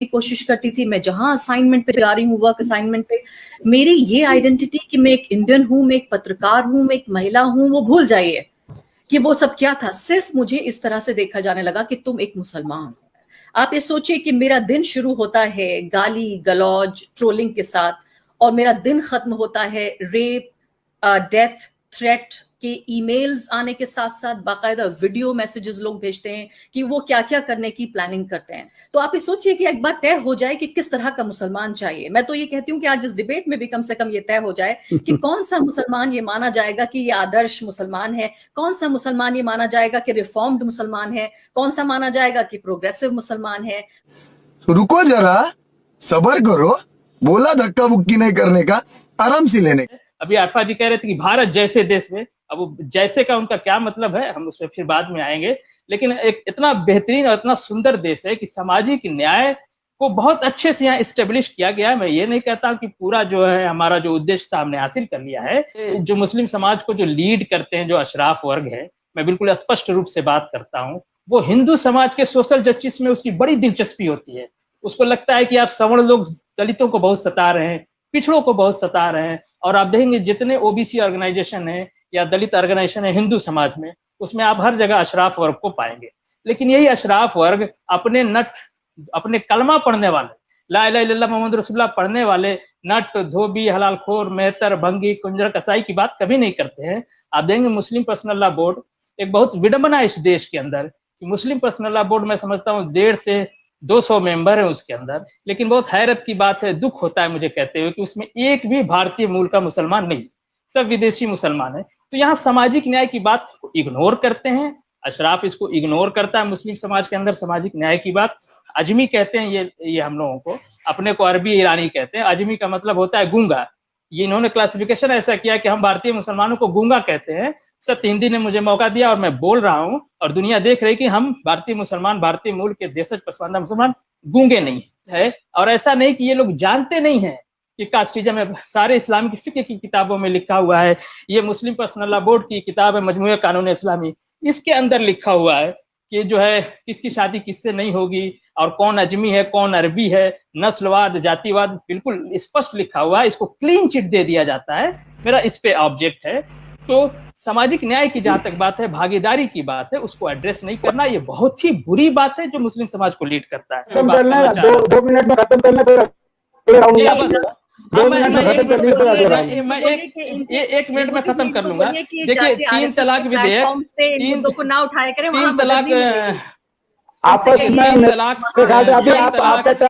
की कोशिश करती थी, मैं जहां असाइनमेंट पे जा रही हूँ, वर्क असाइनमेंट पे, मेरी ये आइडेंटिटी कि मैं एक इंडियन हूँ, मैं एक पत्रकार हूँ, मैं एक महिला हूँ, वो भूल जाइए कि वो सब क्या था। सिर्फ मुझे इस तरह से देखा जाने लगा कि तुम एक मुसलमान हो। आप ये सोचिए कि मेरा दिन शुरू होता है गाली गलौज ट्रोलिंग के साथ, और मेरा दिन खत्म होता है रेप, डेथ थ्रेट के ईमेल्स आने के साथ साथ बाकायदा वीडियो मैसेजेस लोग भेजते हैं कि वो क्या क्या करने की प्लानिंग करते हैं। तो आप ये सोचिए कि एक बार तय हो जाए कि किस तरह का मुसलमान चाहिए। मैं तो ये कहती हूँ कि आज इस डिबेट में भी कम से कम ये तय हो जाए कि कौन सा मुसलमान ये माना जाएगा कि ये आदर्श मुसलमान है, कौन सा मुसलमान ये माना जाएगा कि रिफॉर्म्ड मुसलमान है, कौन सा माना जाएगा कि प्रोग्रेसिव मुसलमान है। रुको जरा, सबर करो, बोला धक्का बुक्की नहीं करने का, आराम से लेने का। अभी आरफा जी कह रहे थे कि भारत जैसे देश में, अब वो जैसे का उनका क्या मतलब है हम उसमें फिर बाद में आएंगे, लेकिन एक इतना बेहतरीन और इतना सुंदर देश है कि सामाजिक न्याय को बहुत अच्छे से यहाँ स्टेब्लिश किया गया है। मैं ये नहीं कहता कि पूरा जो है हमारा जो उद्देश्य था हमने हासिल कर लिया है। जो मुस्लिम समाज को जो लीड करते हैं, जो अशराफ वर्ग है, मैं बिल्कुल स्पष्ट रूप से बात करता हूँ, वो हिंदू समाज के सोशल जस्टिस में उसकी बड़ी दिलचस्पी होती है। उसको लगता है कि आप सवर्ण लोग दलितों को बहुत सता रहे हैं, पिछड़ों को बहुत सता रहे हैं, और आप देखेंगे जितने ओबीसी ऑर्गेनाइजेशन है या दलित ऑर्गेनाइजेशन है हिंदू समाज में, उसमें आप हर जगह अशराफ वर्ग को पाएंगे। लेकिन यही अशराफ वर्ग अपने कलमा पढ़ने वाले, ला इलाहा इल्लल्लाह मोहम्मद रसूलुल्लाह पढ़ने वाले नट धोबी हलालखोर मेहतर भंगी कुंजर कसाई की बात कभी नहीं करते हैं। आप देखेंगे मुस्लिम पर्सनल लॉ बोर्ड एक बहुत विडंबना इस देश के अंदर कि मुस्लिम पर्सनल लॉ बोर्ड मैं समझता हूँ 150 से 200 मेंबर है उसके अंदर, लेकिन बहुत हैरत की बात है, दुख होता है मुझे कहते हुए कि उसमें एक भी भारतीय मूल का मुसलमान नहीं, सब विदेशी मुसलमान है। तो यहाँ सामाजिक न्याय की बात को इग्नोर करते हैं, अशराफ इसको इग्नोर करता है मुस्लिम समाज के अंदर सामाजिक न्याय की बात। अजमी कहते हैं ये हम लोगों को, अपने को अरबी ईरानी कहते हैं, अजमी का मतलब होता है गूंगा। ये इन्होंने क्लासिफिकेशन ऐसा किया कि हम भारतीय मुसलमानों को गूंगा कहते हैं। सत्य हिंदी ने मुझे मौका दिया और मैं बोल रहा हूँ, और दुनिया देख रही कि हम भारतीय मुसलमान, भारतीय मूल के देशज पसमानदा मुसलमान गूंगे नहीं है। और ऐसा नहीं कि ये लोग जानते नहीं है कि कास्टिज्म है, सारे इस्लामी फिक्र की किताबों में लिखा हुआ है। ये मुस्लिम पर्सनल लॉ बोर्ड की किताब है मजमूए कानून इस्लामी, इसके अंदर लिखा हुआ है कि जो है किसकी शादी किससे नहीं होगी, और कौन अजमी है कौन अरबी है, नस्लवाद जातिवाद बिल्कुल स्पष्ट लिखा हुआ है। इसको क्लीन चिट दे दिया जाता है। मेरा इस पे ऑब्जेक्ट है। तो सामाजिक न्याय की जहां तक बात है, भागीदारी की बात है, उसको एड्रेस नहीं करना ये बहुत ही बुरी बात है जो मुस्लिम समाज को लीड करता है। दो मिनट में खत्म करना मैं एक मिनट में खत्म कर लूंगा। देखिए 3 तलाक विधेयक, 3 ना उठाया करें, 3 तलाक, आपस में